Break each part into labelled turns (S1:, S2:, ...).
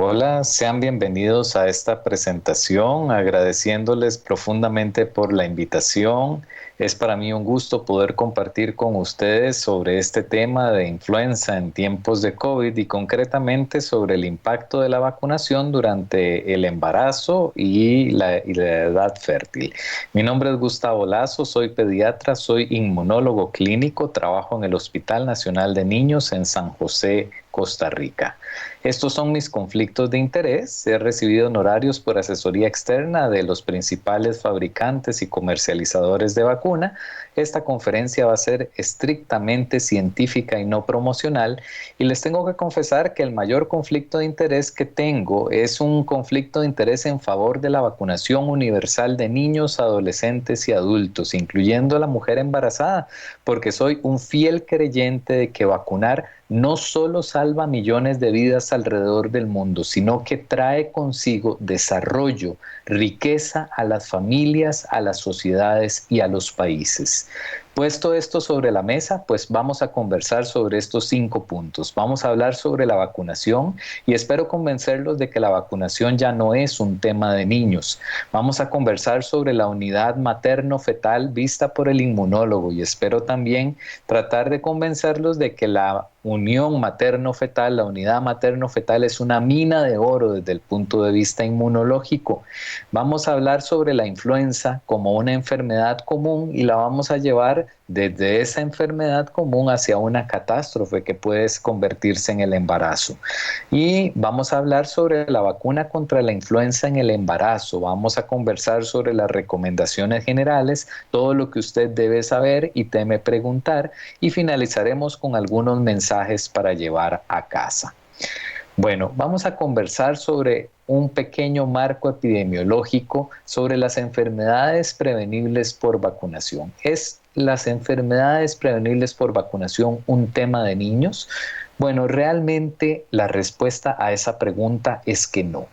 S1: Hola, sean bienvenidos a esta presentación, agradeciéndoles profundamente por la invitación. Es para mí un gusto poder compartir con ustedes sobre este tema de influenza en tiempos de COVID y concretamente sobre el impacto de la vacunación durante el embarazo y la edad fértil. Mi nombre es Gustavo Lazo, soy pediatra, soy inmunólogo clínico, trabajo en el Hospital Nacional de Niños en San José, Costa Rica. Estos son mis conflictos de interés. He recibido honorarios por asesoría externa de los principales fabricantes y comercializadores de vacuna. Esta conferencia va a ser estrictamente científica y no promocional. Y les tengo que confesar que el mayor conflicto de interés que tengo es un conflicto de interés en favor de la vacunación universal de niños, adolescentes y adultos, incluyendo a la mujer embarazada, porque soy un fiel creyente de que vacunar no solo salva millones de vidas alrededor del mundo, sino que trae consigo desarrollo, riqueza a las familias, a las sociedades y a los países. Puesto esto sobre la mesa, pues vamos a conversar sobre estos 5 puntos. Vamos a hablar sobre la vacunación y espero convencerlos de que la vacunación ya no es un tema de niños. Vamos a conversar sobre la unidad materno-fetal vista por el inmunólogo y espero también tratar de convencerlos de que la unión materno-fetal, la unidad materno-fetal es una mina de oro desde el punto de vista inmunológico. Vamos a hablar sobre la influenza como una enfermedad común y la vamos a llevar desde esa enfermedad común hacia una catástrofe que puede convertirse en el embarazo. Y vamos a hablar sobre la vacuna contra la influenza en el embarazo. Vamos a conversar sobre las recomendaciones generales, todo lo que usted debe saber y teme preguntar, y finalizaremos con algunos mensajes para llevar a casa. Bueno, vamos a conversar sobre un pequeño marco epidemiológico sobre las enfermedades prevenibles por vacunación. ¿Es las enfermedades prevenibles por vacunación un tema de niños? Bueno, realmente la respuesta a esa pregunta es que no.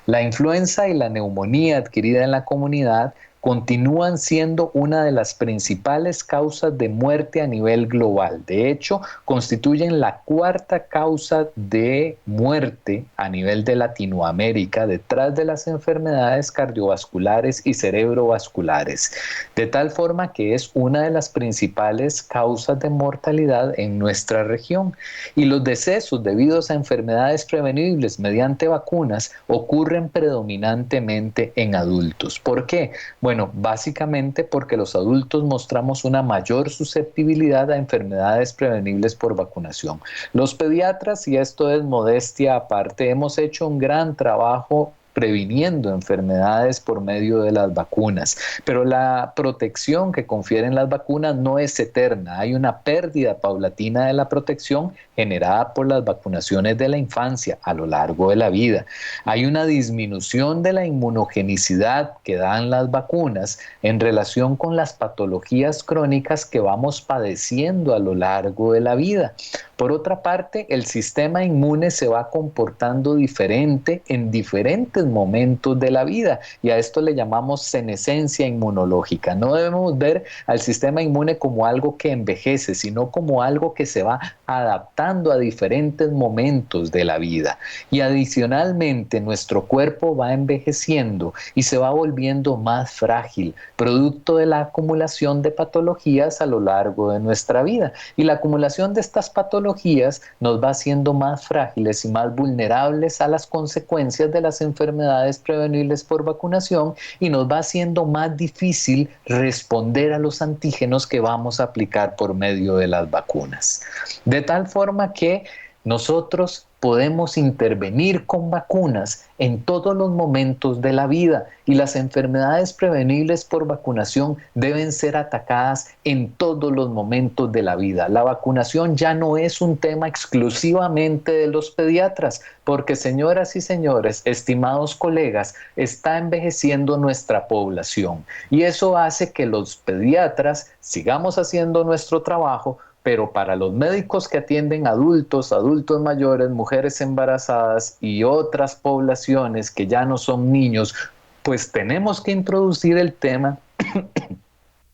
S1: La influenza y la neumonía adquirida en la comunidad continúan siendo una de las principales causas de muerte a nivel global. De hecho, constituyen la cuarta causa de muerte a nivel de Latinoamérica, detrás de las enfermedades cardiovasculares y cerebrovasculares, de tal forma que es una de las principales causas de mortalidad en nuestra región. Y los decesos debidos a enfermedades prevenibles mediante vacunas ocurren predominantemente en adultos. ¿Por qué? Bueno, básicamente porque los adultos mostramos una mayor susceptibilidad a enfermedades prevenibles por vacunación. Los pediatras, y esto es modestia aparte, hemos hecho un gran trabajo previniendo enfermedades por medio de las vacunas. Pero la protección que confieren las vacunas no es eterna. Hay una pérdida paulatina de la protección generada por las vacunaciones de la infancia a lo largo de la vida. Hay una disminución de la inmunogenicidad que dan las vacunas en relación con las patologías crónicas que vamos padeciendo a lo largo de la vida. Por otra parte, el sistema inmune se va comportando diferente en diferentes momentos de la vida y a esto le llamamos senescencia inmunológica. No debemos ver al sistema inmune como algo que envejece, sino como algo que se va adaptando a diferentes momentos de la vida. Y adicionalmente, nuestro cuerpo va envejeciendo y se va volviendo más frágil, producto de la acumulación de patologías a lo largo de nuestra vida. Y la acumulación de estas patologías nos va haciendo más frágiles y más vulnerables a las consecuencias de las enfermedades prevenibles por vacunación y nos va haciendo más difícil responder a los antígenos que vamos a aplicar por medio de las vacunas. De tal forma que nosotros podemos intervenir con vacunas en todos los momentos de la vida y las enfermedades prevenibles por vacunación deben ser atacadas en todos los momentos de la vida. La vacunación ya no es un tema exclusivamente de los pediatras, porque señoras y señores, estimados colegas, está envejeciendo nuestra población y eso hace que los pediatras sigamos haciendo nuestro trabajo, pero para los médicos que atienden adultos, adultos mayores, mujeres embarazadas y otras poblaciones que ya no son niños, pues tenemos que introducir el tema,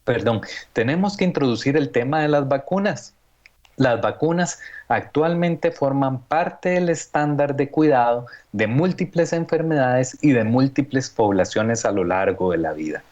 S1: perdón, tenemos que introducir el tema de las vacunas. Las vacunas actualmente forman parte del estándar de cuidado de múltiples enfermedades y de múltiples poblaciones a lo largo de la vida.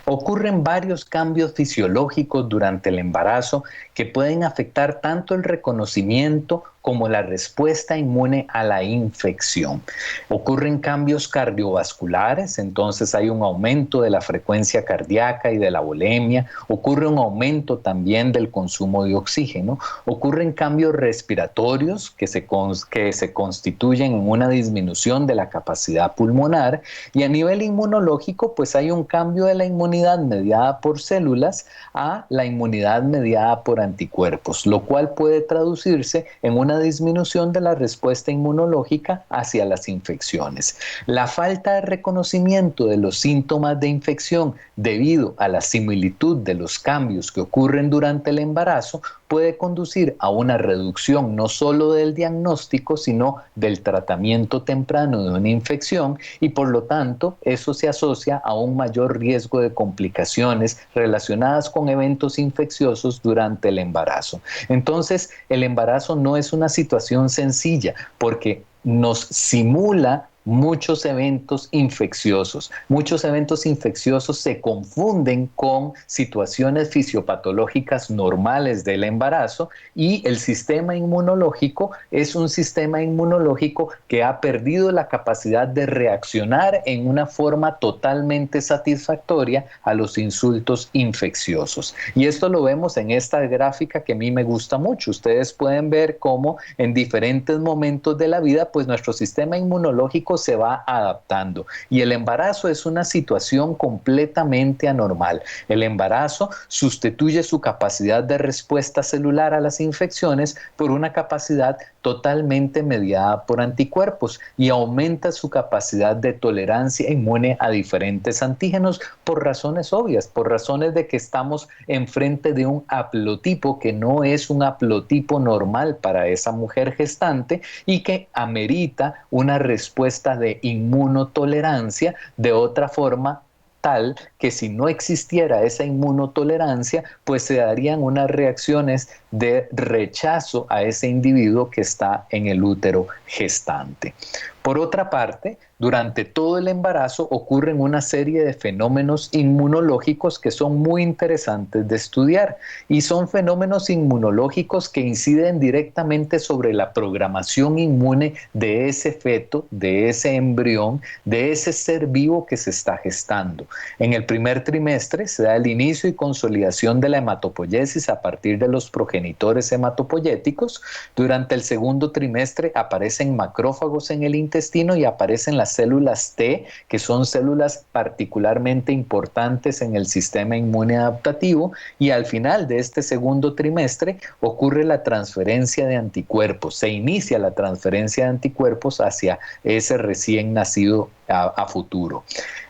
S1: Ocurren varios cambios fisiológicos durante el embarazo que pueden afectar tanto el reconocimiento como la respuesta inmune a la infección. Ocurren cambios cardiovasculares, entonces hay un aumento de la frecuencia cardíaca y de la volemia, ocurre un aumento también del consumo de oxígeno, ocurren cambios respiratorios que se constituyen en una disminución de la capacidad pulmonar, y a nivel inmunológico pues hay un cambio de la inmunidad mediada por células a la inmunidad mediada por anticuerpos, lo cual puede traducirse en una disminución de la respuesta inmunológica hacia las infecciones. La falta de reconocimiento de los síntomas de infección debido a la similitud de los cambios que ocurren durante el embarazo puede conducir a una reducción no solo del diagnóstico, sino del tratamiento temprano de una infección, y por lo tanto eso se asocia a un mayor riesgo de complicaciones relacionadas con eventos infecciosos durante el embarazo. Entonces, el embarazo no es una situación sencilla porque nos simula muchos eventos infecciosos. Muchos eventos infecciosos se confunden con situaciones fisiopatológicas normales del embarazo, y el sistema inmunológico es un sistema inmunológico que ha perdido la capacidad de reaccionar en una forma totalmente satisfactoria a los insultos infecciosos. Y esto lo vemos en esta gráfica que a mí me gusta mucho. Ustedes pueden ver cómo en diferentes momentos de la vida pues nuestro sistema inmunológico se va adaptando, y el embarazo es una situación completamente anormal. El embarazo sustituye su capacidad de respuesta celular a las infecciones por una capacidad totalmente mediada por anticuerpos, y aumenta su capacidad de tolerancia inmune a diferentes antígenos por razones obvias, por razones de que estamos enfrente de un haplotipo que no es un haplotipo normal para esa mujer gestante y que amerita una respuesta de inmunotolerancia. De otra forma, tal que si no existiera esa inmunotolerancia, pues se darían unas reacciones de rechazo a ese individuo que está en el útero gestante. Por otra parte, durante todo el embarazo ocurren una serie de fenómenos inmunológicos que son muy interesantes de estudiar, y son fenómenos inmunológicos que inciden directamente sobre la programación inmune de ese feto, de ese embrión, de ese ser vivo que se está gestando. En el primer trimestre se da el inicio y consolidación de la hematopoiesis a partir de los progenitores hematopoyéticos. Durante el segundo trimestre aparecen macrófagos en el intestino y aparecen las células T, que son células particularmente importantes en el sistema inmune adaptativo, y al final de este segundo trimestre ocurre la transferencia de anticuerpos, se inicia la transferencia de anticuerpos hacia ese recién nacido a futuro.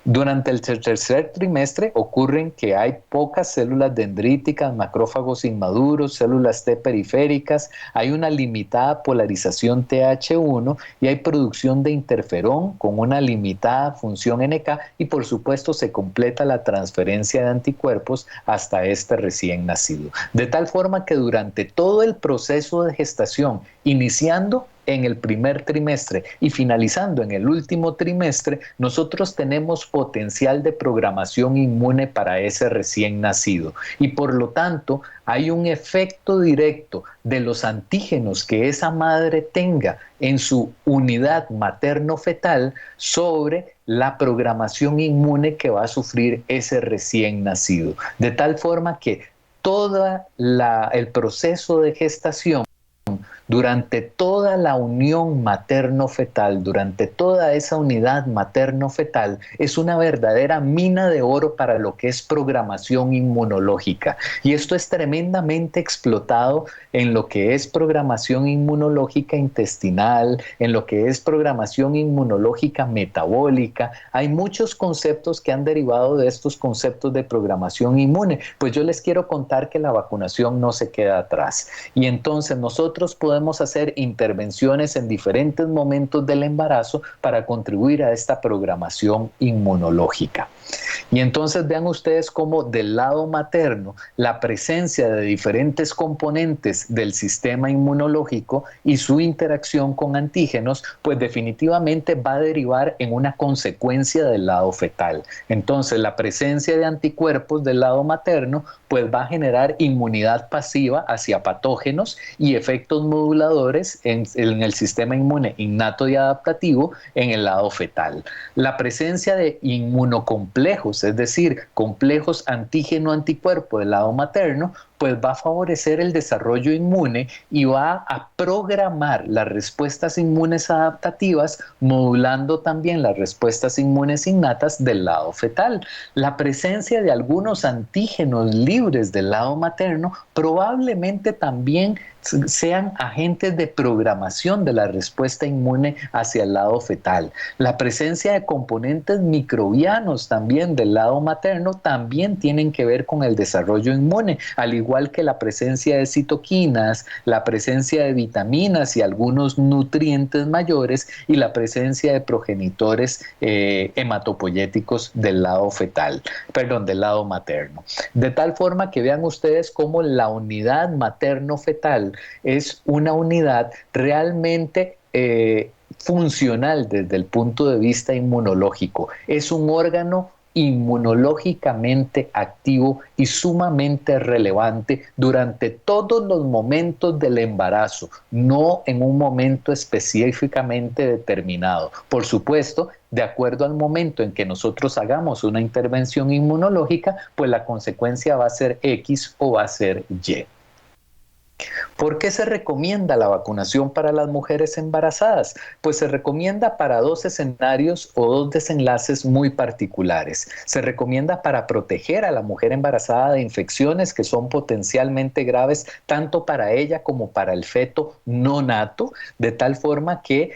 S1: Durante el tercer trimestre ocurren que hay pocas células dendríticas, macrófagos inmaduros, células T periféricas, hay una limitada polarización TH1 y hay producción de interferón con una limitada función NK, y por supuesto se completa la transferencia de anticuerpos hasta este recién nacido. De tal forma que durante todo el proceso de gestación, iniciando en el primer trimestre y finalizando en el último trimestre, nosotros tenemos potencial de programación inmune para ese recién nacido, y por lo tanto hay un efecto directo de los antígenos que esa madre tenga en su unidad materno-fetal sobre la programación inmune que va a sufrir ese recién nacido, de tal forma que todo el proceso de gestación, durante toda la unión materno-fetal, durante toda esa unidad materno-fetal, es una verdadera mina de oro para lo que es programación inmunológica. Y esto es tremendamente explotado en lo que es programación inmunológica intestinal, en lo que es programación inmunológica metabólica. Hay muchos conceptos que han derivado de estos conceptos de programación inmune. Pues yo les quiero contar que la vacunación no se queda atrás. Y entonces nosotros podemos hacer intervenciones en diferentes momentos del embarazo para contribuir a esta programación inmunológica. Y entonces vean ustedes cómo del lado materno la presencia de diferentes componentes del sistema inmunológico y su interacción con antígenos, pues definitivamente va a derivar en una consecuencia del lado fetal. Entonces la presencia de anticuerpos del lado materno pues va a generar inmunidad pasiva hacia patógenos y efectos moduladores en el sistema inmune innato y adaptativo en el lado fetal. La presencia de inmunocomplejos, es decir, complejos antígeno-anticuerpo del lado materno, pues va a favorecer el desarrollo inmune y va a programar las respuestas inmunes adaptativas, modulando también las respuestas inmunes innatas del lado fetal. La presencia de algunos antígenos libres del lado materno probablemente también sean agentes de programación de la respuesta inmune hacia el lado fetal. La presencia de componentes microbianos también del lado materno también tienen que ver con el desarrollo inmune, al igual que la presencia de citoquinas, la presencia de vitaminas y algunos nutrientes mayores y la presencia de progenitores hematopoyéticos del lado fetal, perdón, del lado materno. De tal forma que vean ustedes cómo la unidad materno-fetal es una unidad realmente funcional desde el punto de vista inmunológico. Es un órgano inmunológicamente activo y sumamente relevante durante todos los momentos del embarazo, no en un momento específicamente determinado. Por supuesto, de acuerdo al momento en que nosotros hagamos una intervención inmunológica, pues la consecuencia va a ser X o va a ser Y. ¿Por qué se recomienda la vacunación para las mujeres embarazadas? Pues se recomienda para dos escenarios o dos desenlaces muy particulares. Se recomienda para proteger a la mujer embarazada de infecciones que son potencialmente graves tanto para ella como para el feto no nato, de tal forma que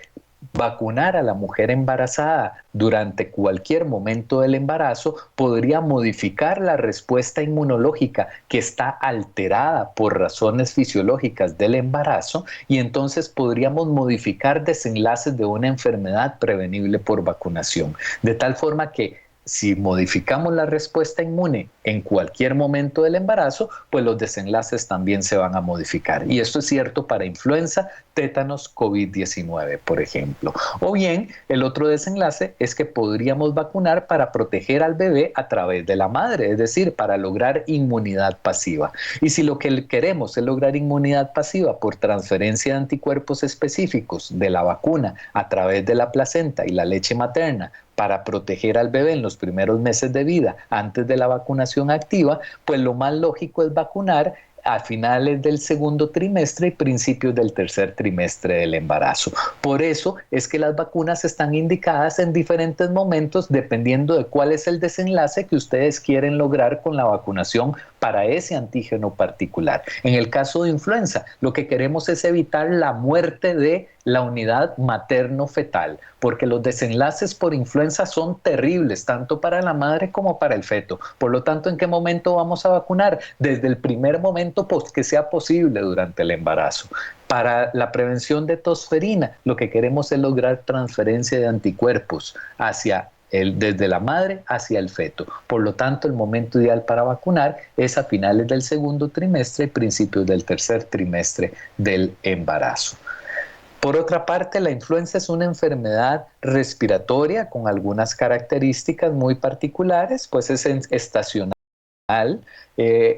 S1: vacunar a la mujer embarazada durante cualquier momento del embarazo podría modificar la respuesta inmunológica que está alterada por razones fisiológicas del embarazo y entonces podríamos modificar desenlaces de una enfermedad prevenible por vacunación. De tal forma que si modificamos la respuesta inmune en cualquier momento del embarazo, pues los desenlaces también se van a modificar. Y esto es cierto para influenza, tétanos, COVID-19, por ejemplo. O bien, el otro desenlace es que podríamos vacunar para proteger al bebé a través de la madre, es decir, para lograr inmunidad pasiva. Y si lo que queremos es lograr inmunidad pasiva por transferencia de anticuerpos específicos de la vacuna a través de la placenta y la leche materna, para proteger al bebé en los primeros meses de vida antes de la vacunación activa, pues lo más lógico es vacunar a finales del segundo trimestre y principios del tercer trimestre del embarazo. Por eso es que las vacunas están indicadas en diferentes momentos dependiendo de cuál es el desenlace que ustedes quieren lograr con la vacunación para ese antígeno particular. En el caso de influenza, lo que queremos es evitar la muerte de la unidad materno-fetal, porque los desenlaces por influenza son terribles, tanto para la madre como para el feto. Por lo tanto, ¿en qué momento vamos a vacunar? Desde el primer momento que sea posible durante el embarazo. Para la prevención de tosferina, lo que queremos es lograr transferencia de anticuerpos desde la madre hacia el feto. Por lo tanto, el momento ideal para vacunar es a finales del segundo trimestre y principios del tercer trimestre del embarazo. Por otra parte, la influenza es una enfermedad respiratoria con algunas características muy particulares, pues es estacional.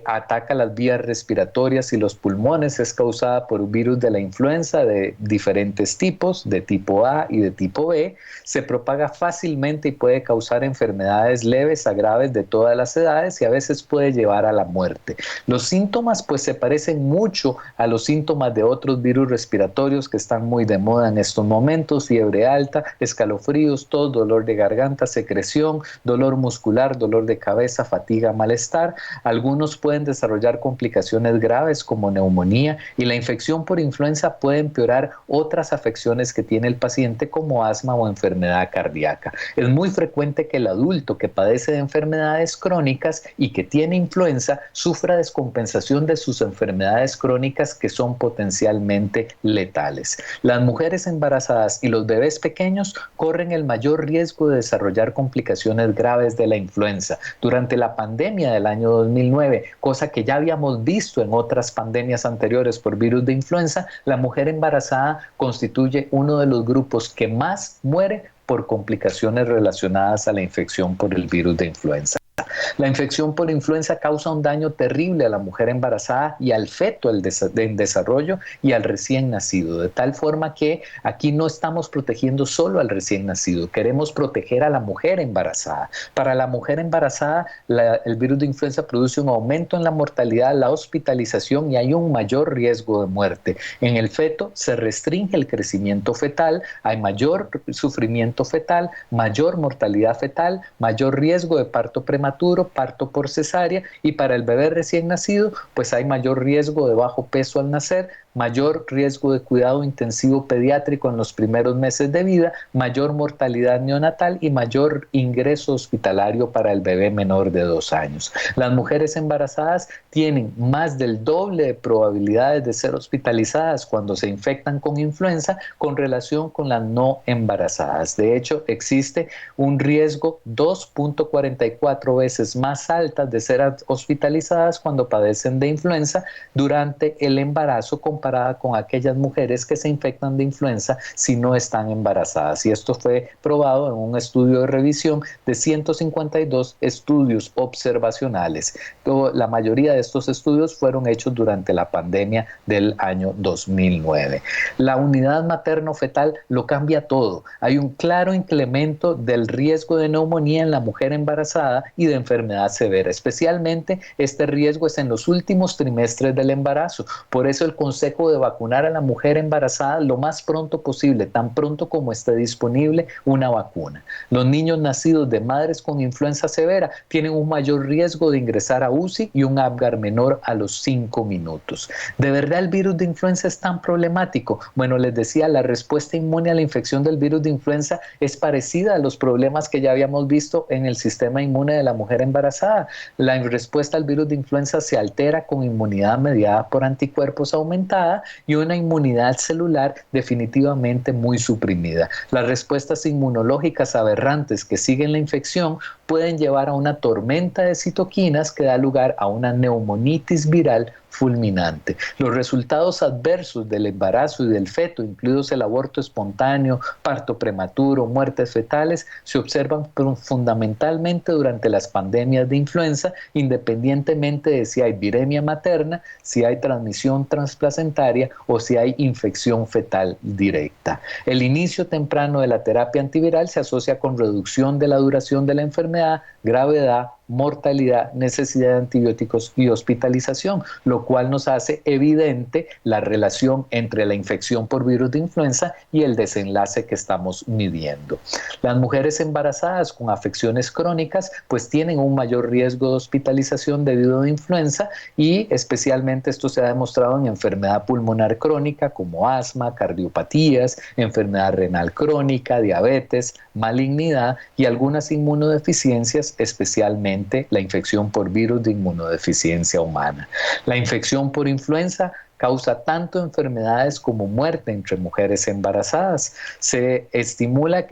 S1: Ataca las vías respiratorias y los pulmones, es causada por un virus de la influenza de diferentes tipos, de tipo A y de tipo B, se propaga fácilmente y puede causar enfermedades leves a graves de todas las edades y a veces puede llevar a la muerte. Los síntomas pues se parecen mucho a los síntomas de otros virus respiratorios que están muy de moda en estos momentos: fiebre alta, escalofríos, tos, dolor de garganta, secreción, dolor muscular, dolor de cabeza, fatiga, malestar. Algunos Algunos pueden desarrollar complicaciones graves como neumonía, y la infección por influenza puede empeorar otras afecciones que tiene el paciente como asma o enfermedad cardíaca. Es muy frecuente que el adulto que padece de enfermedades crónicas y que tiene influenza sufra descompensación de sus enfermedades crónicas que son potencialmente letales. Las mujeres embarazadas y los bebés pequeños corren el mayor riesgo de desarrollar complicaciones graves de la influenza. Durante la pandemia del año 2009, cosa que ya habíamos visto en otras pandemias anteriores por virus de influenza, la mujer embarazada constituye uno de los grupos que más muere por complicaciones relacionadas a la infección por el virus de influenza. La infección por influenza causa un daño terrible a la mujer embarazada y al feto en desarrollo y al recién nacido, de tal forma que aquí no estamos protegiendo solo al recién nacido, queremos proteger a la mujer embarazada. Para la mujer embarazada, el virus de influenza produce un aumento en la mortalidad, la hospitalización y hay un mayor riesgo de muerte. En el feto se restringe el crecimiento fetal, hay mayor sufrimiento fetal, mayor mortalidad fetal, mayor riesgo de parto prematuro, parto por cesárea, y para el bebé recién nacido pues hay mayor riesgo de bajo peso al nacer, mayor riesgo de cuidado intensivo pediátrico en los primeros meses de vida, mayor mortalidad neonatal y mayor ingreso hospitalario para el bebé menor de 2 años. Las mujeres embarazadas tienen más del doble de probabilidades de ser hospitalizadas cuando se infectan con influenza con relación con las no embarazadas. De hecho, existe un riesgo 2.44 veces más altas de ser hospitalizadas cuando padecen de influenza durante el embarazo comparada con aquellas mujeres que se infectan de influenza si no están embarazadas. Y esto fue probado en un estudio de revisión de 152 estudios observacionales. La mayoría de estos estudios fueron hechos durante la pandemia del año 2009. La unidad materno-fetal lo cambia todo. Hay un claro incremento del riesgo de neumonía en la mujer embarazada y de enfermedad severa. Especialmente este riesgo es en los últimos trimestres del embarazo. Por eso el consejo de vacunar a la mujer embarazada lo más pronto posible, tan pronto como esté disponible una vacuna. Los niños nacidos de madres con influenza severa tienen un mayor riesgo de ingresar a UCI y un Apgar menor a los 5 minutos. ¿De verdad el virus de influenza es tan problemático? Bueno, les decía, la respuesta inmune a la infección del virus de influenza es parecida a los problemas que ya habíamos visto en el sistema inmune de la mujer embarazada. La respuesta al virus de influenza se altera con inmunidad mediada por anticuerpos aumentada y una inmunidad celular definitivamente muy suprimida. Las respuestas inmunológicas aberrantes que siguen la infección pueden llevar a una tormenta de citoquinas que da lugar a una neumonitis viral fulminante. Los resultados adversos del embarazo y del feto, incluidos el aborto espontáneo, parto prematuro, muertes fetales, se observan fundamentalmente durante las pandemias de influenza, independientemente de si hay viremia materna, si hay transmisión transplacentaria o si hay infección fetal directa. El inicio temprano de la terapia antiviral se asocia con reducción de la duración de la enfermedad, gravedad, mortalidad, necesidad de antibióticos y hospitalización, lo cual nos hace evidente la relación entre la infección por virus de influenza y el desenlace que estamos midiendo. Las mujeres embarazadas con afecciones crónicas pues tienen un mayor riesgo de hospitalización debido a influenza y especialmente esto se ha demostrado en enfermedad pulmonar crónica como asma, cardiopatías, enfermedad renal crónica, diabetes, malignidad y algunas inmunodeficiencias, especialmente la infección por virus de inmunodeficiencia humana. La infección por influenza causa tanto enfermedades como muerte entre mujeres embarazadas. Se estima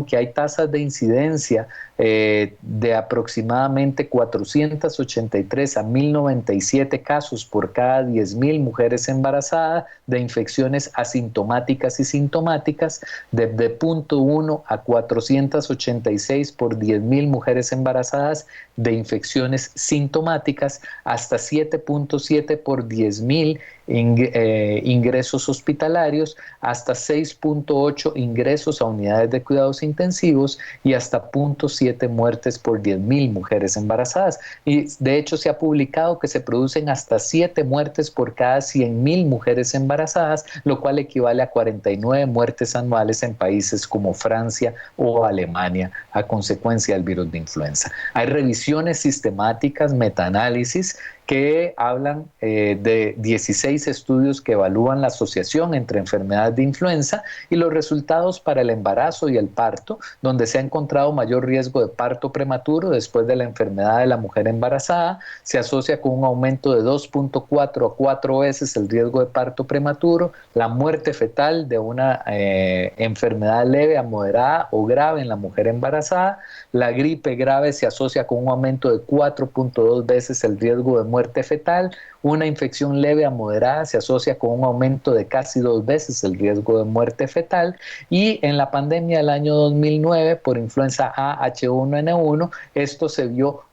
S1: que hay tasas de incidencia de aproximadamente 483 a 1097 casos por cada 10,000 mujeres embarazadas de infecciones asintomáticas y sintomáticas, de 0.1 a 486 por 10,000 mujeres embarazadas de infecciones sintomáticas, hasta 7.7 por 10,000 10.000 ingresos hospitalarios, hasta 6.8 ingresos a unidades de cuidados intensivos y hasta 0.7 muertes por 10.000 mujeres embarazadas. Y de hecho se ha publicado que se producen hasta 7 muertes por cada 100.000 mujeres embarazadas, lo cual equivale a 49 muertes anuales en países como Francia o Alemania a consecuencia del virus de influenza. Hay revisiones sistemáticas, metaanálisis, que hablan de 16 estudios que evalúan la asociación entre enfermedades de influenza y los resultados para el embarazo y el parto, donde se ha encontrado mayor riesgo de parto prematuro después de la enfermedad de la mujer embarazada. Se asocia con un aumento de 2.4 a 4 veces el riesgo de parto prematuro, la muerte fetal de una enfermedad leve a moderada o grave en la mujer embarazada. La gripe grave se asocia con un aumento de 4.2 veces el riesgo de muerte fetal. Una infección leve a moderada se asocia con un aumento de casi 2 veces el riesgo de muerte fetal. Y en la pandemia del año 2009 por influenza A H1N1, esto se vio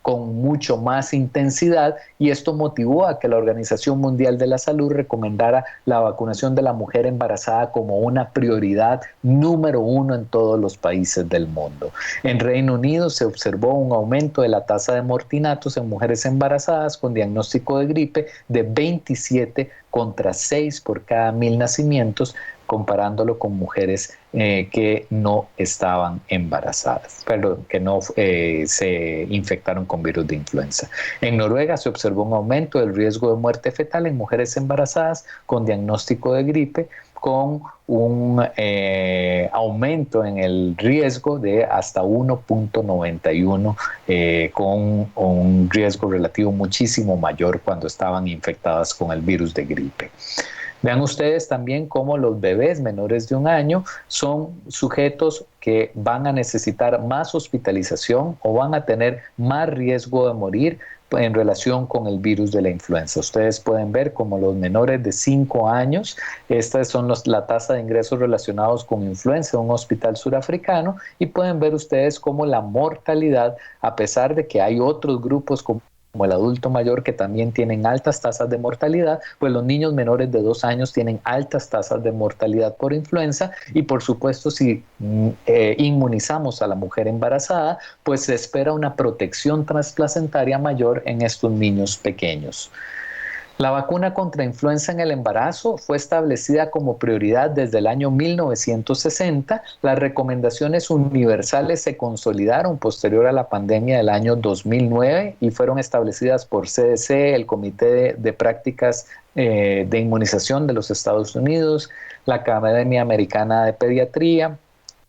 S1: con mucho más intensidad, y esto motivó a que la Organización Mundial de la Salud recomendara la vacunación de la mujer embarazada como una prioridad número 1 en todos los países del mundo. En Reino Unido se observó un aumento de la tasa de mortinatos en mujeres embarazadas con diagnóstico de gripe de 27 contra 6 por cada 1.000 nacimientos, comparándolo con mujeres que no estaban embarazadas, pero que no se infectaron con virus de influenza. En Noruega se observó un aumento del riesgo de muerte fetal en mujeres embarazadas con diagnóstico de gripe, con un aumento en el riesgo de hasta 1.91, con un riesgo relativo muchísimo mayor cuando estaban infectadas con el virus de gripe. Vean ustedes también cómo los bebés menores de 1 año son sujetos que van a necesitar más hospitalización o van a tener más riesgo de morir en relación con el virus de la influenza. Ustedes pueden ver como los menores de 5 años, estas son la tasa de ingresos relacionados con influenza en un hospital surafricano, y pueden ver ustedes como la mortalidad, a pesar de que hay otros grupos como el adulto mayor que también tienen altas tasas de mortalidad, pues los niños menores de 2 años tienen altas tasas de mortalidad por influenza. Y por supuesto, si inmunizamos a la mujer embarazada, pues se espera una protección transplacentaria mayor en estos niños pequeños. La vacuna contra influenza en el embarazo fue establecida como prioridad desde el año 1960. Las recomendaciones universales se consolidaron posterior a la pandemia del año 2009 y fueron establecidas por CDC, el Comité de Prácticas de Inmunización de los Estados Unidos, la Academia Americana de Pediatría,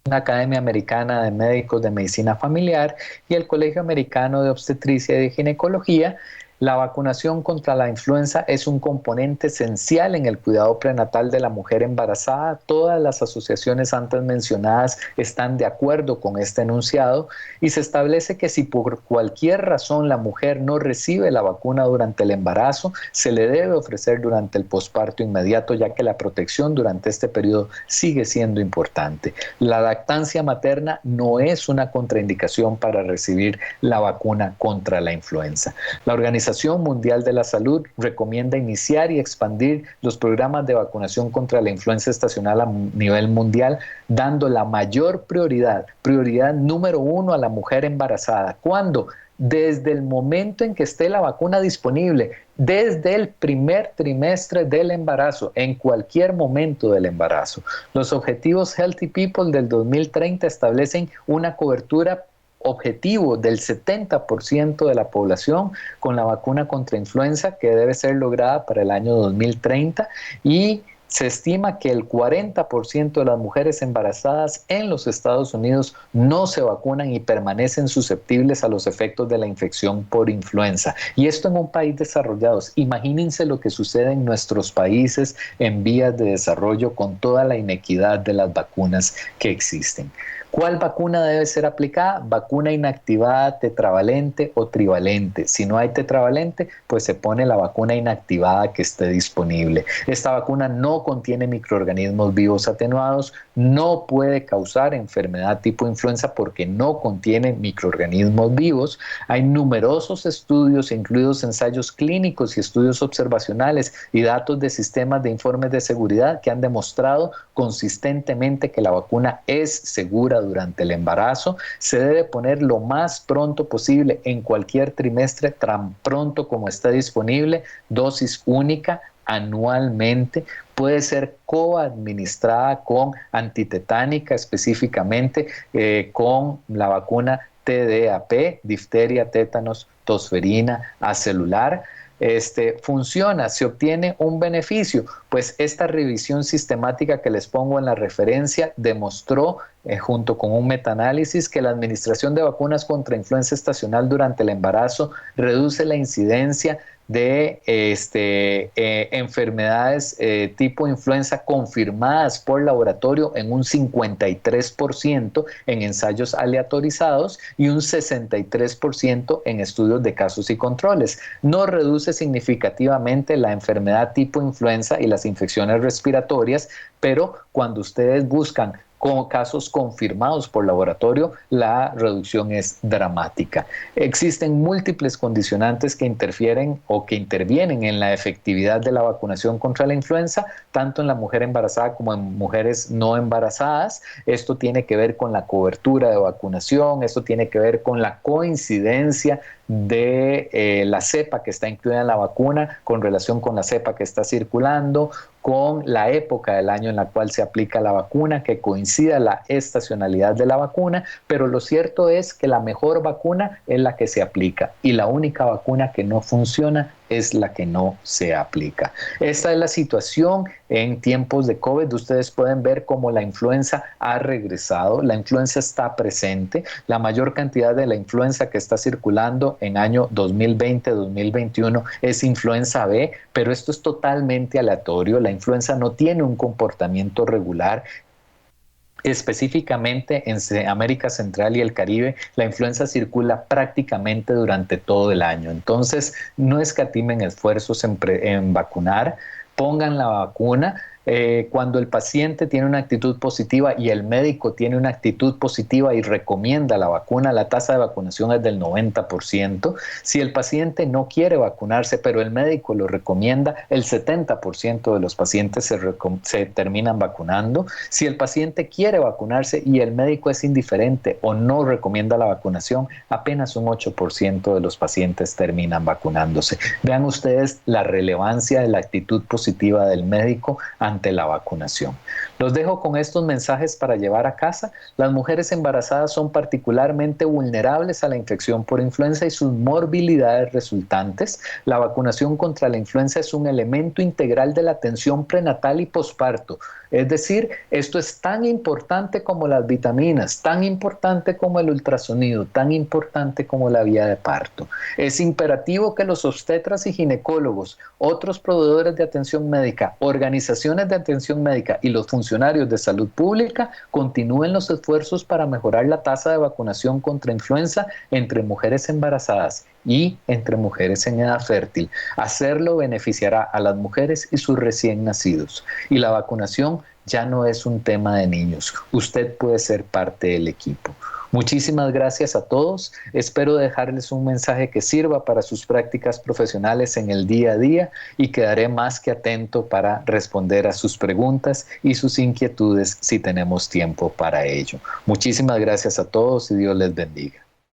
S1: la Academia Americana de Médicos de Medicina Familiar y el Colegio Americano de Obstetricia y de Ginecología. La vacunación contra la influenza es un componente esencial en el cuidado prenatal de la mujer embarazada. Todas las asociaciones antes mencionadas están de acuerdo con este enunciado, y se establece que si por cualquier razón la mujer no recibe la vacuna durante el embarazo, se le debe ofrecer durante el posparto inmediato, ya que la protección durante este periodo sigue siendo importante. La lactancia materna no es una contraindicación para recibir la vacuna contra la influenza. La Organización Mundial de la Salud recomienda iniciar y expandir los programas de vacunación contra la influenza estacional a nivel mundial, dando la mayor prioridad número 1 a la mujer embarazada. ¿Cuándo? Desde el momento en que esté la vacuna disponible, desde el primer trimestre del embarazo, en cualquier momento del embarazo. Los objetivos Healthy People del 2030 establecen una cobertura objetivo del 70% de la población con la vacuna contra influenza, que debe ser lograda para el año 2030, y se estima que el 40% de las mujeres embarazadas en los Estados Unidos no se vacunan y permanecen susceptibles a los efectos de la infección por influenza. Y esto en un país desarrollado. Imagínense lo que sucede en nuestros países en vías de desarrollo con toda la inequidad de las vacunas que existen. ¿Cuál vacuna debe ser aplicada? Vacuna inactivada tetravalente o trivalente. Si no hay tetravalente, pues se pone la vacuna inactivada que esté disponible. Esta vacuna no contiene microorganismos vivos atenuados, no puede causar enfermedad tipo influenza porque no contiene microorganismos vivos. Hay numerosos estudios, incluidos ensayos clínicos y estudios observacionales y datos de sistemas de informes de seguridad que han demostrado consistentemente que la vacuna es segura durante el embarazo. Se debe poner lo más pronto posible en cualquier trimestre, tan pronto como esté disponible, dosis única anualmente. Puede ser coadministrada con antitetánica, específicamente con la vacuna TDAP, difteria, tétanos, tosferina, acelular. Funciona, se obtiene un beneficio, pues esta revisión sistemática que les pongo en la referencia demostró, junto con un metaanálisis, que la administración de vacunas contra influenza estacional durante el embarazo reduce la incidencia de enfermedades tipo influenza confirmadas por laboratorio en un 53% en ensayos aleatorizados y un 63% en estudios de casos y controles. No reduce significativamente la enfermedad tipo influenza y las infecciones respiratorias, pero cuando ustedes buscan con casos confirmados por laboratorio, la reducción es dramática. Existen múltiples condicionantes que interfieren o que intervienen en la efectividad de la vacunación contra la influenza, tanto en la mujer embarazada como en mujeres no embarazadas. Esto tiene que ver con la cobertura de vacunación, esto tiene que ver con la coincidencia de la cepa que está incluida en la vacuna con relación con la cepa que está circulando, con la época del año en la cual se aplica la vacuna, que coincida la estacionalidad de la vacuna, pero lo cierto es que la mejor vacuna es la que se aplica y la única vacuna que no funciona es la que no se aplica. Esta es la situación en tiempos de COVID. Ustedes pueden ver cómo la influenza ha regresado, la influenza está presente, la mayor cantidad de la influenza que está circulando en año 2020-2021 es influenza B, pero esto es totalmente aleatorio. La influenza no tiene un comportamiento regular. Específicamente en América Central y el Caribe, la influenza circula prácticamente durante todo el año. Entonces, no escatimen esfuerzos en vacunar, pongan la vacuna. Cuando el paciente tiene una actitud positiva y el médico tiene una actitud positiva y recomienda la vacuna, la tasa de vacunación es del 90%. Si el paciente no quiere vacunarse, pero el médico lo recomienda, el 70% de los pacientes se terminan vacunando. Si el paciente quiere vacunarse y el médico es indiferente o no recomienda la vacunación, apenas un 8% de los pacientes terminan vacunándose. Vean ustedes la relevancia de la actitud positiva del médico ante la vacunación. Los dejo con estos mensajes para llevar a casa. Las mujeres embarazadas son particularmente vulnerables a la infección por influenza y sus morbilidades resultantes. La vacunación contra la influenza es un elemento integral de la atención prenatal y posparto. Es decir, esto es tan importante como las vitaminas, tan importante como el ultrasonido, tan importante como la vía de parto. Es imperativo que los obstetras y ginecólogos, otros proveedores de atención médica, organizaciones de atención médica y los funcionarios de salud pública continúen los esfuerzos para mejorar la tasa de vacunación contra influenza entre mujeres embarazadas y entre mujeres en edad fértil. Hacerlo beneficiará a las mujeres y sus recién nacidos. Y la vacunación ya no es un tema de niños. Usted puede ser parte del equipo. Muchísimas gracias a todos. Espero dejarles un mensaje que sirva para sus prácticas profesionales en el día a día y quedaré más que atento para responder a sus preguntas y sus inquietudes si tenemos tiempo para ello. Muchísimas gracias a todos y Dios les bendiga.